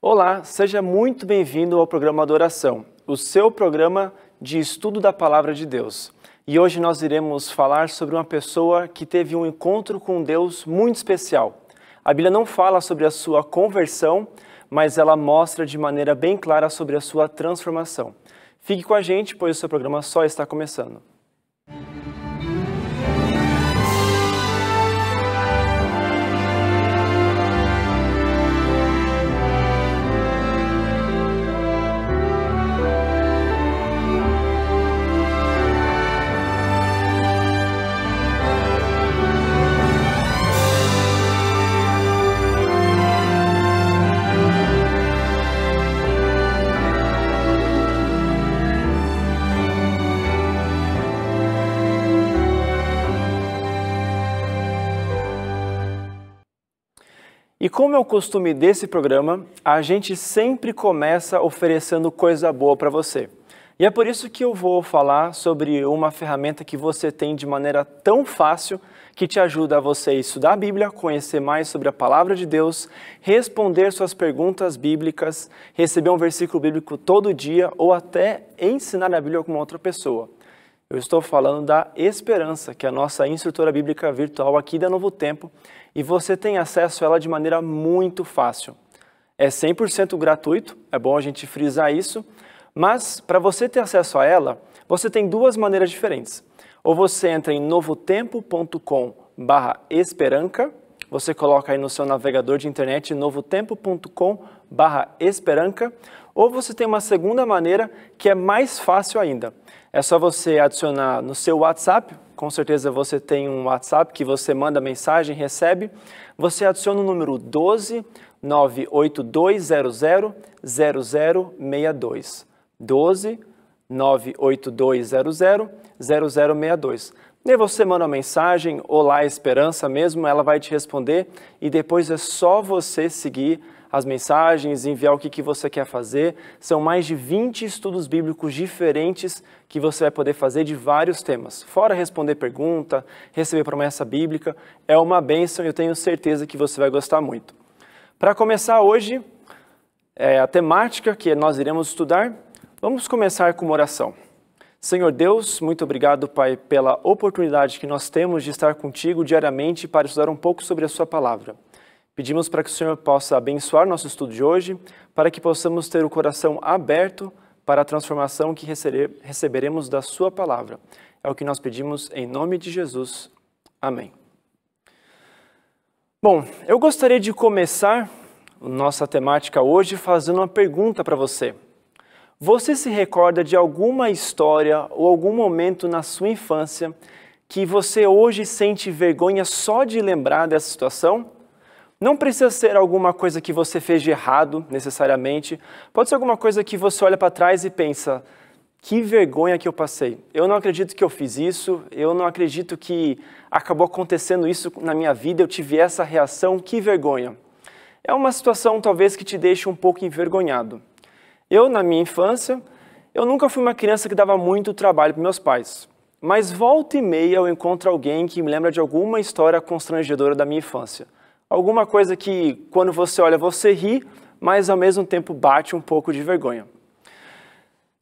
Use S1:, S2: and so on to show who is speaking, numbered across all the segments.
S1: Olá, seja muito bem-vindo ao programa Adoração, o seu programa de estudo da Palavra de Deus. E hoje nós iremos falar sobre uma pessoa que teve um encontro com Deus muito especial. A Bíblia não fala sobre a sua conversão, mas ela mostra de maneira bem clara sobre a sua transformação. Fique com a gente, pois o seu programa só está começando. E como é o costume desse programa, a gente sempre começa oferecendo coisa boa para você. E é por isso que eu vou falar sobre uma ferramenta que você tem de maneira tão fácil que te ajuda a você estudar a Bíblia, conhecer mais sobre a Palavra de Deus, responder suas perguntas bíblicas, receber um versículo bíblico todo dia ou até ensinar a Bíblia a alguma outra pessoa. Eu estou falando da Esperança, que é a nossa instrutora bíblica virtual aqui da Novo Tempo, e você tem acesso a ela de maneira muito fácil. É 100% gratuito, é bom a gente frisar isso, mas para você ter acesso a ela, você tem duas maneiras diferentes. Ou você entra em novotempo.com/esperanca, você coloca aí no seu navegador de internet novotempo.com/esperanca, ou você tem uma segunda maneira que é mais fácil ainda. É só você adicionar no seu WhatsApp, com certeza você tem um WhatsApp que você manda mensagem, recebe. Você adiciona o número 12 98200 0062. 12 98200 0062. E aí você manda uma mensagem, olá Esperança mesmo, ela vai te responder e depois é só você seguir as mensagens, enviar o que você quer fazer. São mais de 20 estudos bíblicos diferentes que você vai poder fazer de vários temas. Fora responder pergunta, receber promessa bíblica, é uma bênção e eu tenho certeza que você vai gostar muito. Para começar hoje, a temática que nós iremos estudar, vamos começar com uma oração. Senhor Deus, muito obrigado, Pai, pela oportunidade que nós temos de estar contigo diariamente para estudar um pouco sobre a sua palavra. Pedimos para que o Senhor possa abençoar nosso estudo de hoje, para que possamos ter o coração aberto para a transformação que receberemos da sua palavra. É o que nós pedimos em nome de Jesus. Amém. Bom, eu gostaria de começar nossa temática hoje fazendo uma pergunta para você. Você se recorda de alguma história ou algum momento na sua infância que você hoje sente vergonha só de lembrar dessa situação? Não precisa ser alguma coisa que você fez de errado, necessariamente. Pode ser alguma coisa que você olha para trás e pensa, que vergonha que eu passei. Eu não acredito que eu fiz isso, eu não acredito que acabou acontecendo isso na minha vida, eu tive essa reação, que vergonha. É uma situação talvez que te deixe um pouco envergonhado. Eu, na minha infância, eu nunca fui uma criança que dava muito trabalho para meus pais. Mas volta e meia eu encontro alguém que me lembra de alguma história constrangedora da minha infância. Alguma coisa que, quando você olha, você ri, mas ao mesmo tempo bate um pouco de vergonha.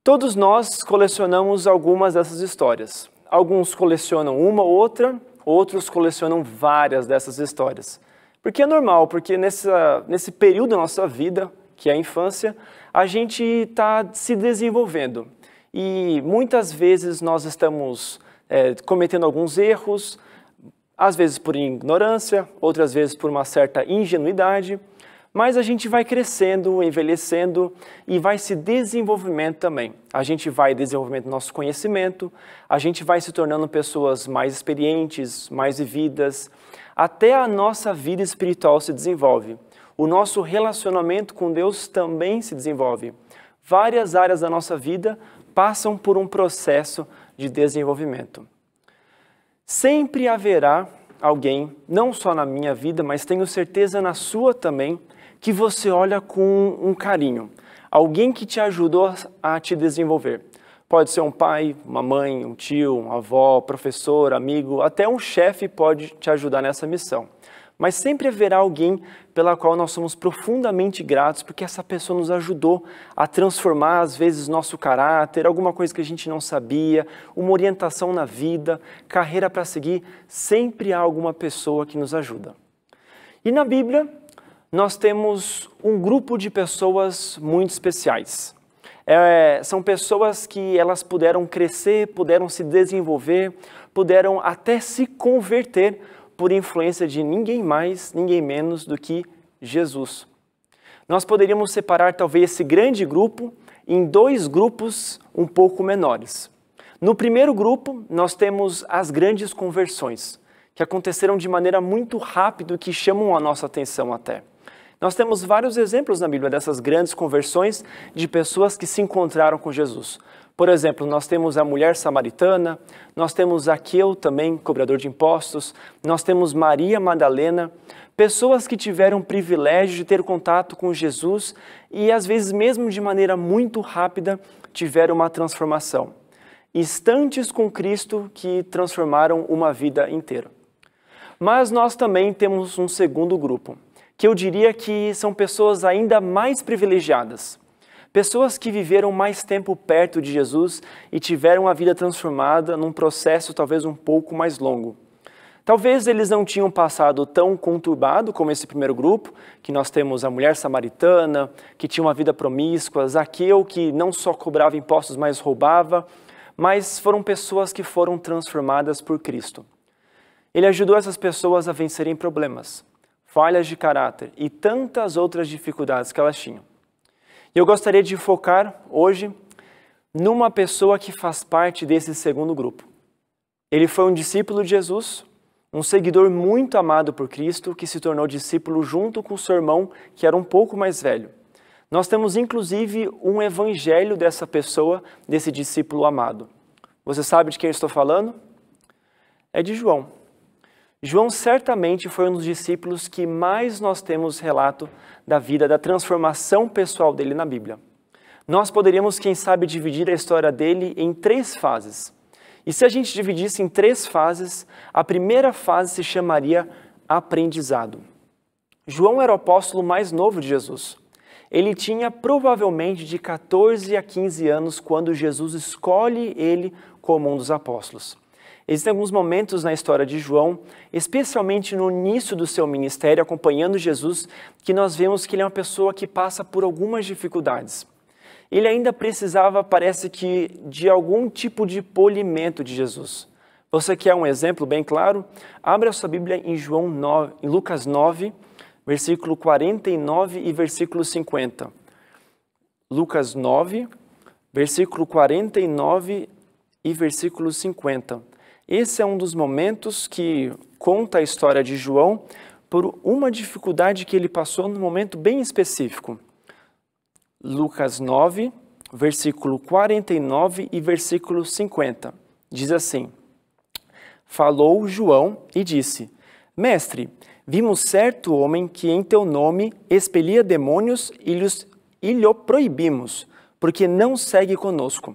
S1: Todos nós colecionamos algumas dessas histórias. Alguns colecionam uma ou outra, outros colecionam várias dessas histórias. Porque é normal, porque nesse período da nossa vida, que é a infância, a gente está se desenvolvendo. E muitas vezes nós estamos cometendo alguns erros, às vezes por ignorância, outras vezes por uma certa ingenuidade, mas a gente vai crescendo, envelhecendo e vai se desenvolvendo também. A gente vai desenvolvendo nosso conhecimento, a gente vai se tornando pessoas mais experientes, mais vividas, até a nossa vida espiritual se desenvolve. O nosso relacionamento com Deus também se desenvolve. Várias áreas da nossa vida passam por um processo de desenvolvimento. Sempre haverá alguém, não só na minha vida, mas tenho certeza na sua também, que você olha com um carinho. Alguém que te ajudou a te desenvolver. Pode ser um pai, uma mãe, um tio, uma avó, professor, amigo, até um chefe pode te ajudar nessa missão. Mas sempre haverá alguém pela qual nós somos profundamente gratos, porque essa pessoa nos ajudou a transformar, às vezes, nosso caráter, alguma coisa que a gente não sabia, uma orientação na vida, carreira para seguir. Sempre há alguma pessoa que nos ajuda. E na Bíblia, nós temos um grupo de pessoas muito especiais. São pessoas que elas puderam crescer, puderam se desenvolver, puderam até se converter por influência de ninguém mais, ninguém menos do que Jesus. Nós poderíamos separar talvez esse grande grupo em dois grupos um pouco menores. No primeiro grupo, nós temos as grandes conversões, que aconteceram de maneira muito rápida, que chamam a nossa atenção até. Nós temos vários exemplos na Bíblia dessas grandes conversões de pessoas que se encontraram com Jesus. Por exemplo, nós temos a mulher samaritana, nós temos Zaqueu, também cobrador de impostos, nós temos Maria Madalena, pessoas que tiveram o privilégio de ter contato com Jesus e às vezes mesmo de maneira muito rápida tiveram uma transformação. Instantes com Cristo que transformaram uma vida inteira. Mas nós também temos um segundo grupo, que eu diria que são pessoas ainda mais privilegiadas. Pessoas que viveram mais tempo perto de Jesus e tiveram a vida transformada num processo talvez um pouco mais longo. Talvez eles não tinham passado tão conturbado como esse primeiro grupo, que nós temos a mulher samaritana, que tinha uma vida promíscua, Zaqueu, que não só cobrava impostos, mas roubava, mas foram pessoas que foram transformadas por Cristo. Ele ajudou essas pessoas a vencerem problemas, falhas de caráter e tantas outras dificuldades que elas tinham. E eu gostaria de focar hoje numa pessoa que faz parte desse segundo grupo. Ele foi um discípulo de Jesus, um seguidor muito amado por Cristo, que se tornou discípulo junto com seu irmão, que era um pouco mais velho. Nós temos inclusive um evangelho dessa pessoa, desse discípulo amado. Você sabe de quem eu estou falando? É de João. João certamente foi um dos discípulos que mais nós temos relato da vida, da transformação pessoal dele na Bíblia. Nós poderíamos, quem sabe, dividir a história dele em 3 fases. E se a gente dividisse em 3 fases, a primeira fase se chamaria aprendizado. João era o apóstolo mais novo de Jesus. Ele tinha provavelmente de 14 a 15 anos quando Jesus escolhe ele como um dos apóstolos. Existem alguns momentos na história de João, especialmente no início do seu ministério, acompanhando Jesus, que nós vemos que ele é uma pessoa que passa por algumas dificuldades. Ele ainda precisava, parece que, de algum tipo de polimento de Jesus. Você quer um exemplo bem claro? Abra a sua Bíblia em Lucas 9, versículo 49 e versículo 50. Lucas 9, versículo 49 e versículo 50. Esse é um dos momentos que conta a história de João por uma dificuldade que ele passou num momento bem específico. Lucas 9, versículo 49 e versículo 50. Diz assim: Falou João e disse: Mestre, vimos certo homem que em teu nome expelia demônios e lhe proibimos, porque não segue conosco.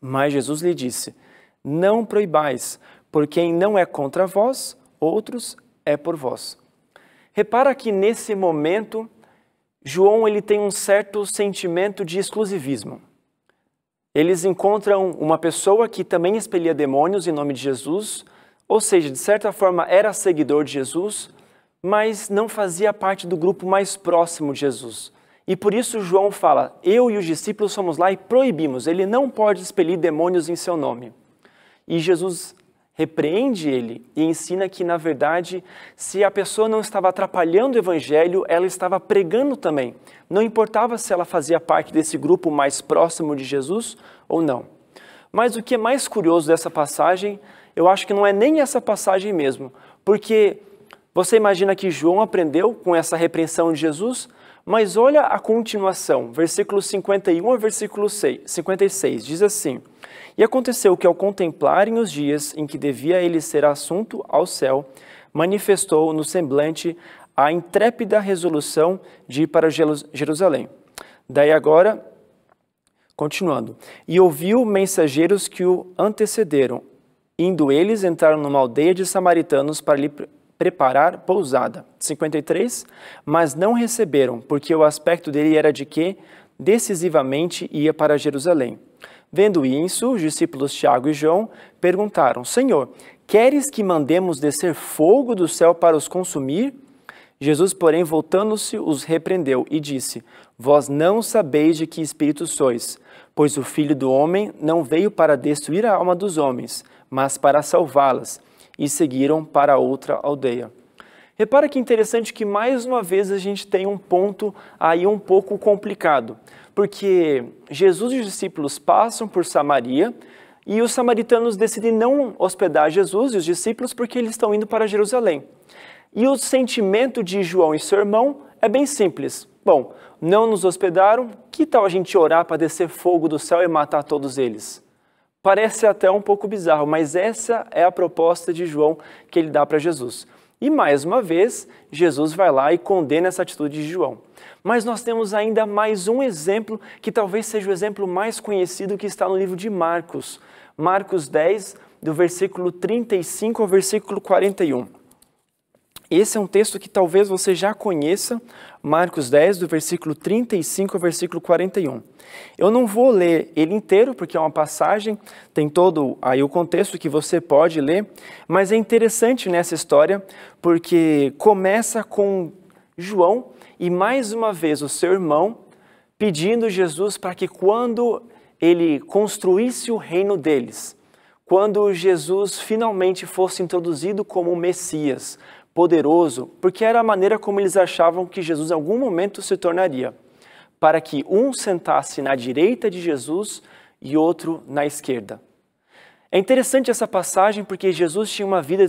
S1: Mas Jesus lhe disse: Não proibais, por quem não é contra vós, outros é por vós. Repara que nesse momento, João ele tem um certo sentimento de exclusivismo. Eles encontram uma pessoa que também expelia demônios em nome de Jesus, ou seja, de certa forma era seguidor de Jesus, mas não fazia parte do grupo mais próximo de Jesus. E por isso João fala: eu e os discípulos fomos lá e proibimos, ele não pode expelir demônios em seu nome. E Jesus repreende ele e ensina que, na verdade, se a pessoa não estava atrapalhando o evangelho, ela estava pregando também. Não importava se ela fazia parte desse grupo mais próximo de Jesus ou não. Mas o que é mais curioso dessa passagem, eu acho que não é nem essa passagem mesmo, porque você imagina que João aprendeu com essa repreensão de Jesus, mas olha a continuação, versículo 51 a versículo 56, diz assim: E aconteceu que, ao contemplarem os dias em que devia ele ser assunto ao céu, manifestou no semblante a intrépida resolução de ir para Jerusalém. Daí agora, continuando, e ouviu mensageiros que o antecederam. Indo eles, entraram numa aldeia de samaritanos para lhe preparar pousada. 53, mas não receberam, porque o aspecto dele era de que decisivamente ia para Jerusalém. Vendo isso, os discípulos Tiago e João perguntaram: Senhor, queres que mandemos descer fogo do céu para os consumir? Jesus, porém, voltando-se, os repreendeu e disse: Vós não sabeis de que espírito sois, pois o Filho do Homem não veio para destruir a alma dos homens, mas para salvá-las. E seguiram para outra aldeia. Repara que interessante que mais uma vez a gente tem um ponto aí um pouco complicado, porque Jesus e os discípulos passam por Samaria e os samaritanos decidem não hospedar Jesus e os discípulos porque eles estão indo para Jerusalém. E o sentimento de João e seu irmão é bem simples. Bom, não nos hospedaram, que tal a gente orar para descer fogo do céu e matar todos eles? Parece até um pouco bizarro, mas essa é a proposta de João que ele dá para Jesus. E mais uma vez, Jesus vai lá e condena essa atitude de João. Mas nós temos ainda mais um exemplo, que talvez seja o exemplo mais conhecido, que está no livro de Marcos. Marcos 10, do versículo 35 ao versículo 41. Esse é um texto que talvez você já conheça, Marcos 10, do versículo 35 ao versículo 41. Eu não vou ler ele inteiro, porque é uma passagem, tem todo aí o contexto que você pode ler, mas é interessante nessa história, porque começa com João e mais uma vez o seu irmão pedindo Jesus para que quando ele construísse o reino deles, quando Jesus finalmente fosse introduzido como o Messias, poderoso, porque era a maneira como eles achavam que Jesus em algum momento se tornaria, para que um sentasse na direita de Jesus e outro na esquerda. É interessante essa passagem porque Jesus tinha uma vida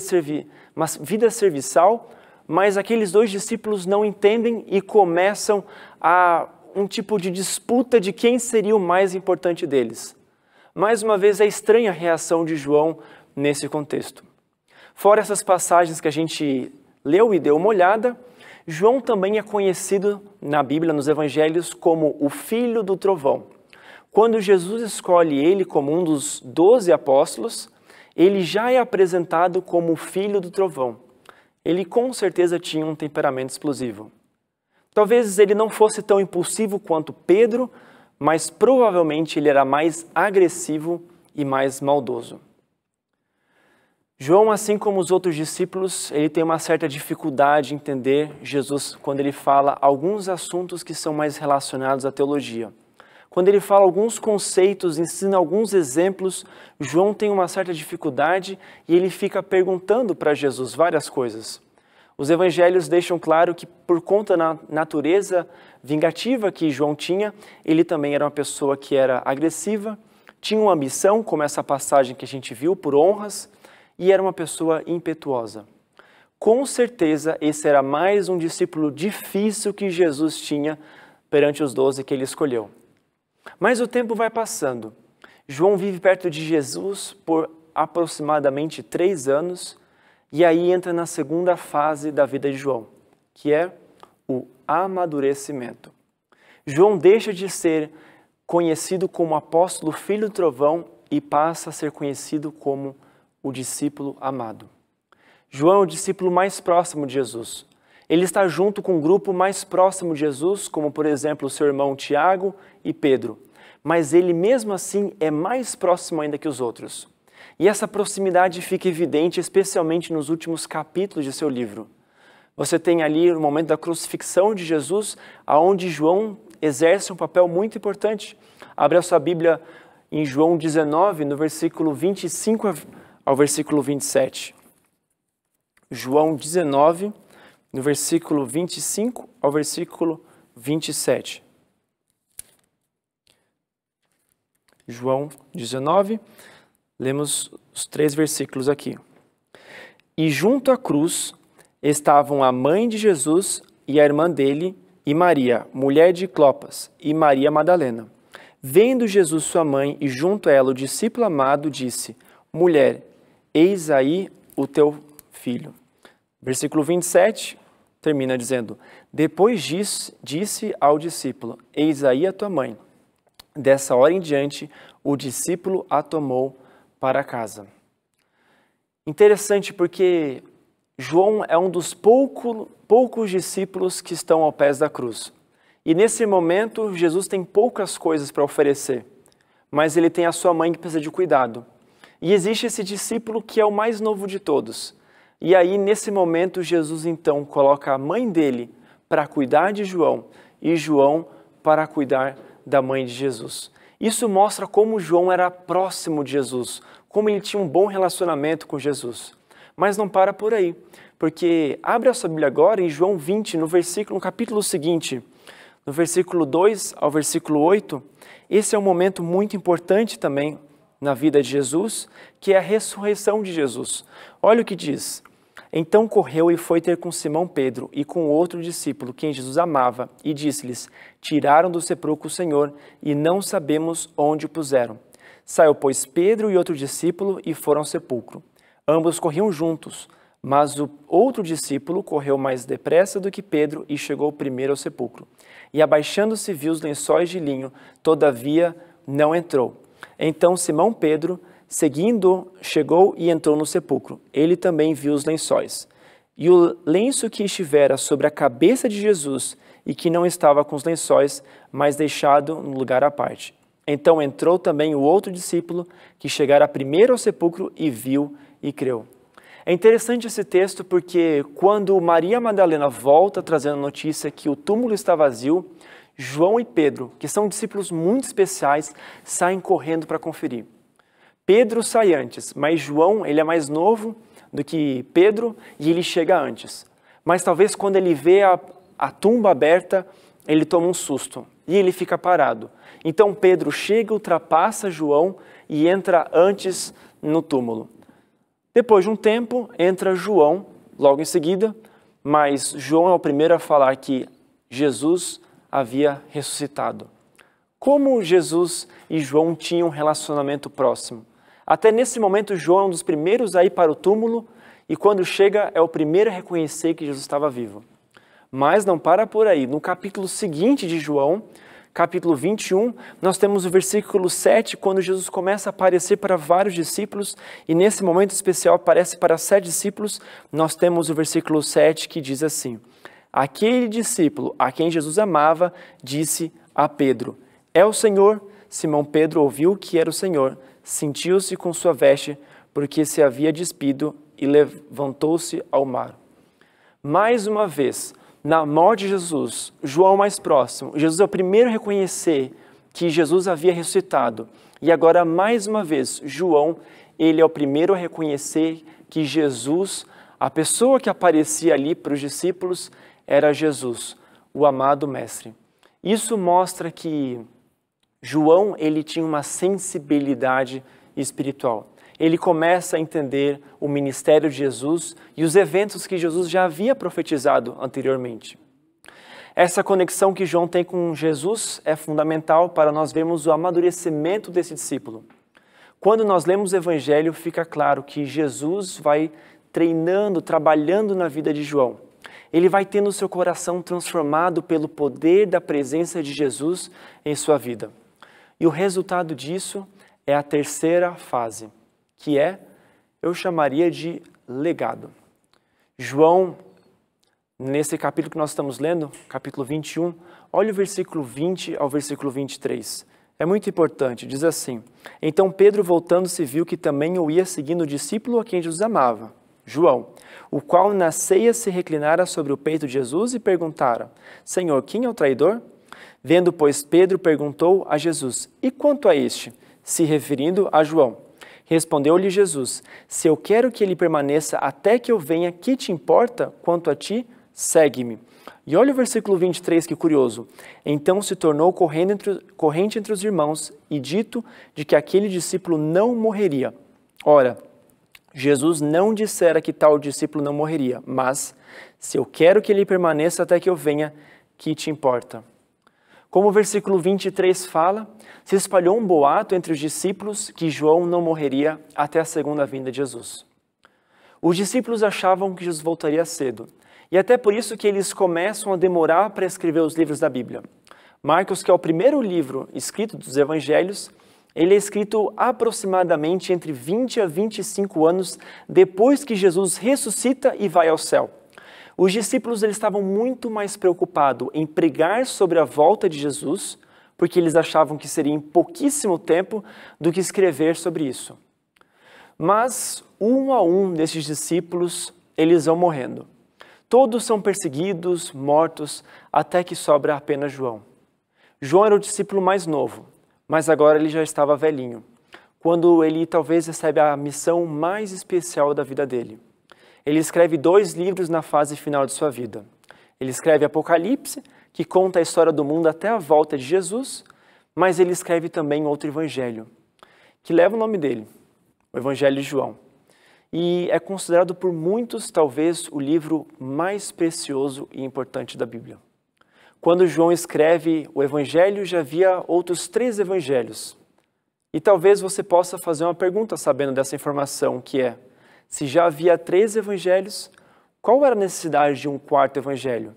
S1: serviçal, mas aqueles dois discípulos não entendem e começam a um tipo de disputa de quem seria o mais importante deles. Mais uma vez, é estranha a reação de João nesse contexto. Fora essas passagens que a gente leu e deu uma olhada, João também é conhecido na Bíblia, nos Evangelhos, como o Filho do Trovão. Quando Jesus escolhe ele como um dos 12 apóstolos, ele já é apresentado como o Filho do Trovão. Ele com certeza tinha um temperamento explosivo. Talvez ele não fosse tão impulsivo quanto Pedro, mas provavelmente ele era mais agressivo e mais maldoso. João, assim como os outros discípulos, ele tem uma certa dificuldade em entender Jesus quando ele fala alguns assuntos que são mais relacionados à teologia. Quando ele fala alguns conceitos, ensina alguns exemplos, João tem uma certa dificuldade e ele fica perguntando para Jesus várias coisas. Os evangelhos deixam claro que por conta da natureza vingativa que João tinha, ele também era uma pessoa que era agressiva, tinha uma ambição, como essa passagem que a gente viu, por honras, e era uma pessoa impetuosa. Com certeza, esse era mais um discípulo difícil que Jesus tinha perante os 12 que ele escolheu. Mas o tempo vai passando. João vive perto de Jesus por aproximadamente 3 anos, e aí entra na segunda fase da vida de João, que é o amadurecimento. João deixa de ser conhecido como apóstolo filho do trovão e passa a ser conhecido como o discípulo amado. João é o discípulo mais próximo de Jesus. Ele está junto com um grupo mais próximo de Jesus, como por exemplo o seu irmão Tiago e Pedro. Mas ele mesmo assim é mais próximo ainda que os outros. E essa proximidade fica evidente especialmente nos últimos capítulos de seu livro. Você tem ali o momento da crucifixão de Jesus, onde João exerce um papel muito importante. Abre a sua Bíblia em João 19, no versículo 25 ao versículo 27. João 19, no versículo 25 ao versículo 27. João 19, lemos os 3 versículos aqui. E junto à cruz estavam a mãe de Jesus e a irmã dele e Maria, mulher de Clopas, e Maria Madalena. Vendo Jesus sua mãe e junto a ela o discípulo amado, disse: Mulher, eis aí o teu filho. Versículo 27 termina dizendo: Depois disso, disse ao discípulo: Eis aí a tua mãe. Dessa hora em diante, o discípulo a tomou para casa. Interessante porque João é um dos poucos discípulos que estão aos pés da cruz. E nesse momento, Jesus tem poucas coisas para oferecer, mas ele tem a sua mãe que precisa de cuidado. E existe esse discípulo que é o mais novo de todos. E aí, nesse momento, Jesus então coloca a mãe dele para cuidar de João e João para cuidar da mãe de Jesus. Isso mostra como João era próximo de Jesus, como ele tinha um bom relacionamento com Jesus. Mas não para por aí, porque abre a sua Bíblia agora em João 20, no capítulo seguinte, no versículo 2 ao versículo 8, esse é um momento muito importante também na vida de Jesus, que é a ressurreição de Jesus. Olha o que diz: então correu e foi ter com Simão Pedro e com outro discípulo, quem Jesus amava, e disse-lhes: tiraram do sepulcro o Senhor e não sabemos onde o puseram. Saiu, pois, Pedro e outro discípulo e foram ao sepulcro. Ambos corriam juntos, mas o outro discípulo correu mais depressa do que Pedro e chegou primeiro ao sepulcro. E abaixando-se viu os lençóis de linho, todavia não entrou. Então Simão Pedro, seguindo, chegou e entrou no sepulcro. Ele também viu os lençóis. E o lenço que estivera sobre a cabeça de Jesus, e que não estava com os lençóis, mas deixado no lugar à parte. Então entrou também o outro discípulo, que chegara primeiro ao sepulcro e viu e creu. É interessante esse texto porque quando Maria Madalena volta trazendo a notícia que o túmulo está vazio, João e Pedro, que são discípulos muito especiais, saem correndo para conferir. Pedro sai antes, mas João, ele é mais novo do que Pedro e ele chega antes. Mas talvez quando ele vê a tumba aberta, ele toma um susto e ele fica parado. Então Pedro chega, ultrapassa João e entra antes no túmulo. Depois de um tempo, entra João, logo em seguida, mas João é o primeiro a falar que Jesus havia ressuscitado. Como Jesus e João tinham um relacionamento próximo. Até nesse momento, João é um dos primeiros a ir para o túmulo e quando chega é o primeiro a reconhecer que Jesus estava vivo. Mas não para por aí. No capítulo seguinte de João, capítulo 21, nós temos o versículo 7, quando Jesus começa a aparecer para vários discípulos, e nesse momento especial aparece para 7 discípulos, nós temos o versículo 7 que diz assim: aquele discípulo a quem Jesus amava, disse a Pedro: é o Senhor. Simão Pedro ouviu que era o Senhor, sentiu-se com sua veste, porque se havia despido, e levantou-se ao mar. Mais uma vez, na morte de Jesus, João mais próximo, Jesus é o primeiro a reconhecer que Jesus havia ressuscitado. E agora, mais uma vez, João, ele é o primeiro a reconhecer que Jesus, a pessoa que aparecia ali para os discípulos, era Jesus, o amado Mestre. Isso mostra que João, ele tinha uma sensibilidade espiritual. Ele começa a entender o ministério de Jesus e os eventos que Jesus já havia profetizado anteriormente. Essa conexão que João tem com Jesus é fundamental para nós vermos o amadurecimento desse discípulo. Quando nós lemos o Evangelho, fica claro que Jesus vai treinando, trabalhando na vida de João. Ele vai tendo o seu coração transformado pelo poder da presença de Jesus em sua vida. E o resultado disso é a terceira fase, que eu chamaria de legado. João, nesse capítulo que nós estamos lendo, capítulo 21, olha o versículo 20 ao versículo 23. É muito importante, diz assim: então Pedro, voltando-se, viu que também o ia seguindo o discípulo a quem Jesus amava, João, o qual na ceia se reclinara sobre o peito de Jesus e perguntara: Senhor, quem é o traidor? Vendo, pois, Pedro, perguntou a Jesus: e quanto a este? Se referindo a João. Respondeu-lhe Jesus: se eu quero que ele permaneça até que eu venha, que te importa? Quanto a ti, segue-me. E olha o versículo 23, que curioso. Então se tornou corrente entre os irmãos e dito de que aquele discípulo não morreria. Ora, Jesus não dissera que tal discípulo não morreria, mas se eu quero que ele permaneça até que eu venha, que te importa? Como o versículo 23 fala, se espalhou um boato entre os discípulos que João não morreria até a segunda vinda de Jesus. Os discípulos achavam que Jesus voltaria cedo, e até por isso que eles começam a demorar para escrever os livros da Bíblia. Marcos, que é o primeiro livro escrito dos evangelhos, Ele é escrito aproximadamente entre 20 a 25 anos depois que Jesus ressuscita e vai ao céu. Os discípulos eles estavam muito mais preocupados em pregar sobre a volta de Jesus, porque eles achavam que seria em pouquíssimo tempo, do que escrever sobre isso. Mas, um a um desses discípulos, eles vão morrendo. Todos são perseguidos, mortos, até que sobra apenas João. João era o discípulo mais novo, mas agora ele já estava velhinho, quando ele talvez recebe a missão mais especial da vida dele. Ele escreve 2 livros na fase final de sua vida. Ele escreve Apocalipse, que conta a história do mundo até a volta de Jesus, mas ele escreve também outro evangelho, que leva o nome dele, o Evangelho de João. E é considerado por muitos, talvez, o livro mais precioso e importante da Bíblia. Quando João escreve o Evangelho, já havia outros 3 evangelhos. E talvez você possa fazer uma pergunta sabendo dessa informação, que é, se já havia 3 evangelhos, qual era a necessidade de um 4º evangelho?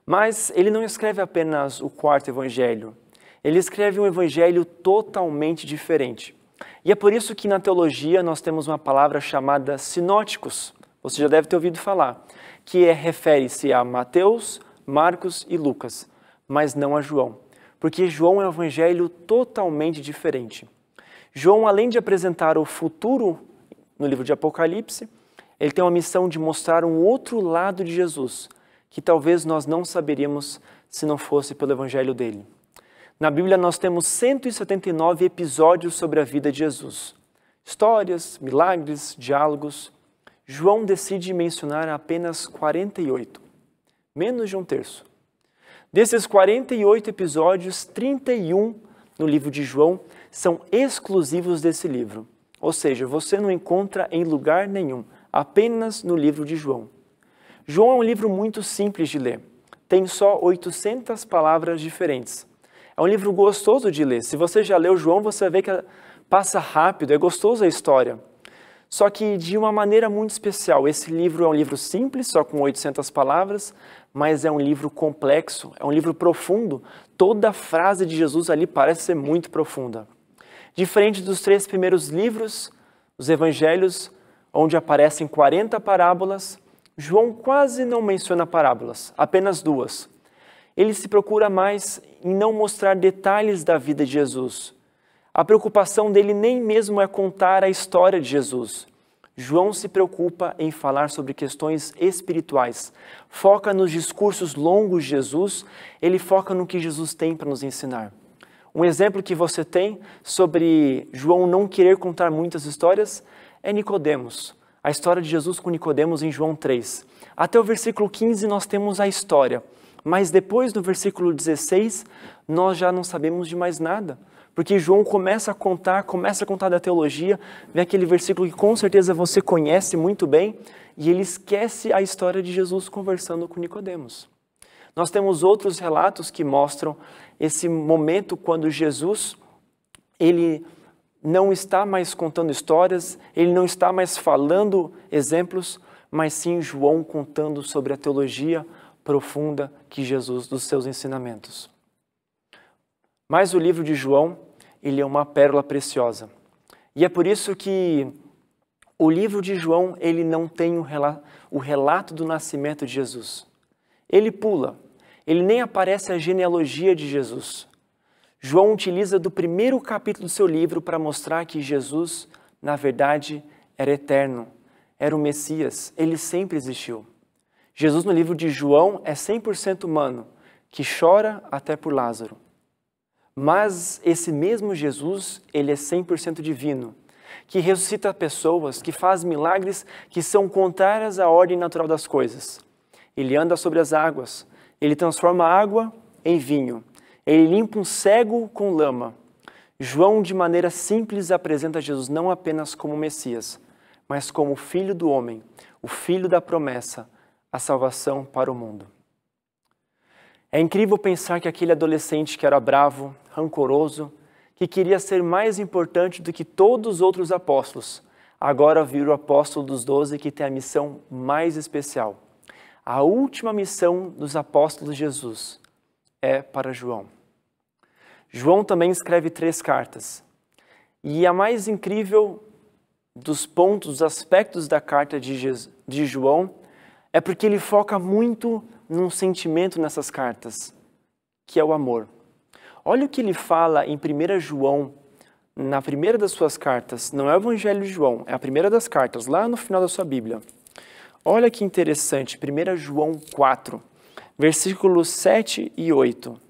S1: Mas ele não escreve apenas o 4º evangelho, ele escreve um evangelho totalmente diferente. E é por isso que na teologia nós temos uma palavra chamada sinóticos, você já deve ter ouvido falar, que refere-se a Mateus, Marcos e Lucas, mas não a João, porque João é um evangelho totalmente diferente. João, além de apresentar o futuro no livro de Apocalipse, ele tem uma missão de mostrar um outro lado de Jesus, que talvez nós não saberíamos se não fosse pelo evangelho dele. Na Bíblia nós temos 179 episódios sobre a vida de Jesus. Histórias, milagres, diálogos. João decide mencionar apenas 48. Menos de 1/3. Desses 48 episódios, 31 no livro de João são exclusivos desse livro. Ou seja, você não encontra em lugar nenhum, apenas no livro de João. João é um livro muito simples de ler. Tem só 800 palavras diferentes. É um livro gostoso de ler. Se você já leu João, você vai ver que passa rápido, é gostoso a história. Só que de uma maneira muito especial. Esse livro é um livro simples, só com 800 palavras, mas é um livro complexo, é um livro profundo. Toda frase de Jesus ali parece ser muito profunda. Diferente dos 3 primeiros livros, os evangelhos, onde aparecem 40 parábolas, João quase não menciona parábolas, apenas 2. Ele se procura mais em não mostrar detalhes da vida de Jesus. A preocupação dele nem mesmo é contar a história de Jesus. João se preocupa em falar sobre questões espirituais. Foca nos discursos longos de Jesus, ele foca no que Jesus tem para nos ensinar. Um exemplo que você tem sobre João não querer contar muitas histórias é Nicodemos. A história de Jesus com Nicodemos em João 3. Até o versículo 15 nós temos a história, mas depois do versículo 16 nós já não sabemos de mais nada. Porque João começa a contar da teologia, vem aquele versículo que com certeza você conhece muito bem, e ele esquece a história de Jesus conversando com Nicodemos. Nós temos outros relatos que mostram esse momento quando Jesus, ele não está mais contando histórias, ele não está mais falando exemplos, mas sim João contando sobre a teologia profunda que Jesus, dos seus ensinamentos. Mas o livro de João, ele é uma pérola preciosa. E é por isso que o livro de João, ele não tem o relato do nascimento de Jesus. Ele pula, ele nem aparece a genealogia de Jesus. João utiliza do primeiro capítulo do seu livro para mostrar que Jesus, na verdade, era eterno, era o Messias, ele sempre existiu. Jesus no livro de João é 100% humano, que chora até por Lázaro. Mas esse mesmo Jesus, ele é 100% divino, que ressuscita pessoas, que faz milagres que são contrárias à ordem natural das coisas. Ele anda sobre as águas, ele transforma a água em vinho, ele limpa um cego com lama. João, de maneira simples, apresenta Jesus não apenas como Messias, mas como o Filho do homem, o Filho da promessa, a salvação para o mundo. É incrível pensar que aquele adolescente que era bravo, rancoroso, que queria ser mais importante do que todos os outros apóstolos, agora vira o apóstolo dos 12 que tem a missão mais especial. A última missão dos apóstolos de Jesus é para João. João também escreve 3 cartas. E a mais incrível dos pontos, dos aspectos da carta de João, é porque ele foca muito num sentimento nessas cartas, que é o amor. Olha o que ele fala em 1 João, na primeira das suas cartas. Não é o Evangelho de João, é a primeira das cartas, lá no final da sua Bíblia. Olha que interessante, 1 João 4, versículos 7 e 8.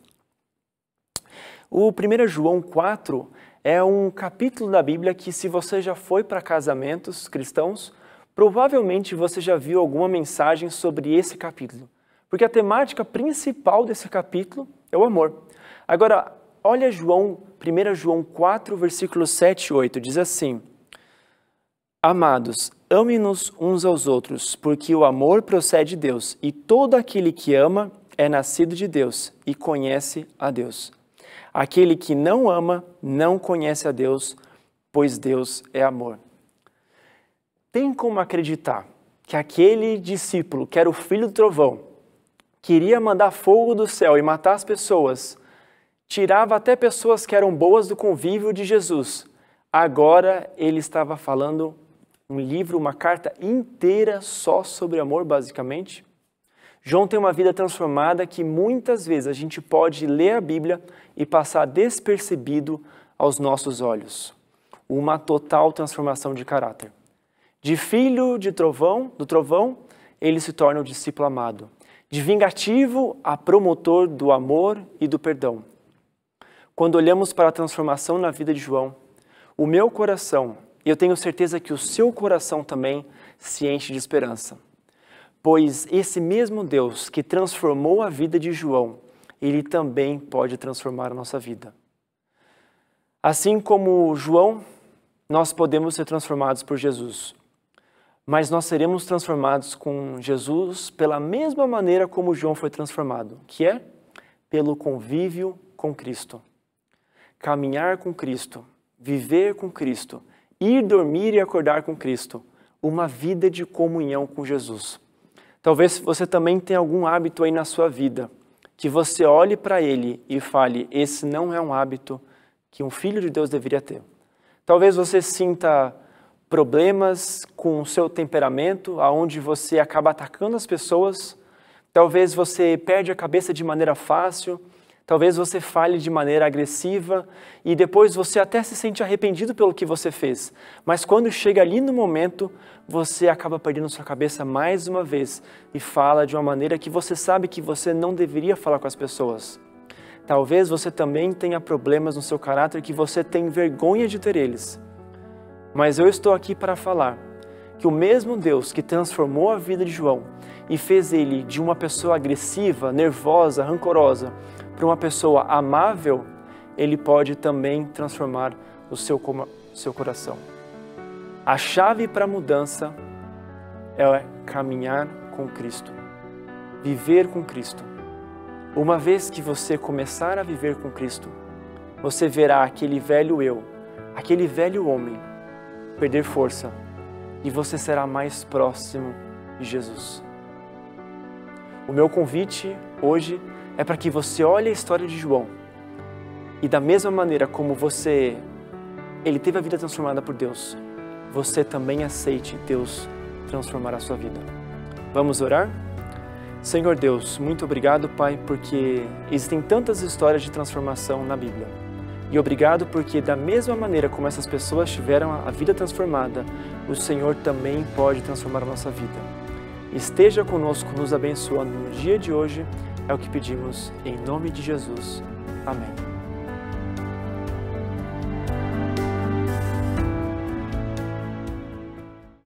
S1: O 1 João 4 é um capítulo da Bíblia que, se você já foi para casamentos cristãos, provavelmente você já viu alguma mensagem sobre esse capítulo. Porque a temática principal desse capítulo é o amor. Agora, olha 1 João 4, versículos 7 e 8, diz assim: Amados, ame-nos uns aos outros, porque o amor procede de Deus, e todo aquele que ama é nascido de Deus e conhece a Deus. Aquele que não ama não conhece a Deus, pois Deus é amor. Tem como acreditar que aquele discípulo, que era o filho do trovão, queria mandar fogo do céu e matar as pessoas, tirava até pessoas que eram boas do convívio de Jesus. Agora ele estava falando um livro, uma carta inteira só sobre amor, basicamente. João tem uma vida transformada que muitas vezes a gente pode ler a Bíblia e passar despercebido aos nossos olhos. Uma total transformação de caráter. De filho do trovão, ele se torna o discípulo amado. De vingativo a promotor do amor e do perdão. Quando olhamos para a transformação na vida de João, o meu coração, e eu tenho certeza que o seu coração também, se enche de esperança. Pois esse mesmo Deus que transformou a vida de João, ele também pode transformar a nossa vida. Assim como João, nós podemos ser transformados por Jesus. Mas nós seremos transformados com Jesus pela mesma maneira como João foi transformado, que é pelo convívio com Cristo. Caminhar com Cristo, viver com Cristo, ir dormir e acordar com Cristo, uma vida de comunhão com Jesus. Talvez você também tenha algum hábito aí na sua vida, que você olhe para ele e fale, esse não é um hábito que um filho de Deus deveria ter. Talvez você sinta problemas com o seu temperamento, aonde você acaba atacando as pessoas. Talvez você perde a cabeça de maneira fácil. Talvez você fale de maneira agressiva e depois você até se sente arrependido pelo que você fez. Mas quando chega ali no momento, você acaba perdendo sua cabeça mais uma vez e fala de uma maneira que você sabe que você não deveria falar com as pessoas. Talvez você também tenha problemas no seu caráter que você tem vergonha de ter eles. Mas eu estou aqui para falar que o mesmo Deus que transformou a vida de João e fez ele de uma pessoa agressiva, nervosa, rancorosa, para uma pessoa amável, ele pode também transformar o seu coração. A chave para a mudança é caminhar com Cristo, viver com Cristo. Uma vez que você começar a viver com Cristo, você verá aquele velho eu, aquele velho homem, perder força e você será mais próximo de Jesus. O meu convite hoje é para que você olhe a história de João e da mesma maneira como ele teve a vida transformada por Deus, você também aceite Deus transformar a sua vida. Vamos orar? Senhor Deus, muito obrigado, Pai, porque existem tantas histórias de transformação na Bíblia. E obrigado porque da mesma maneira como essas pessoas tiveram a vida transformada, o Senhor também pode transformar a nossa vida. Esteja conosco, nos abençoando no dia de hoje, é o que pedimos em nome de Jesus. Amém.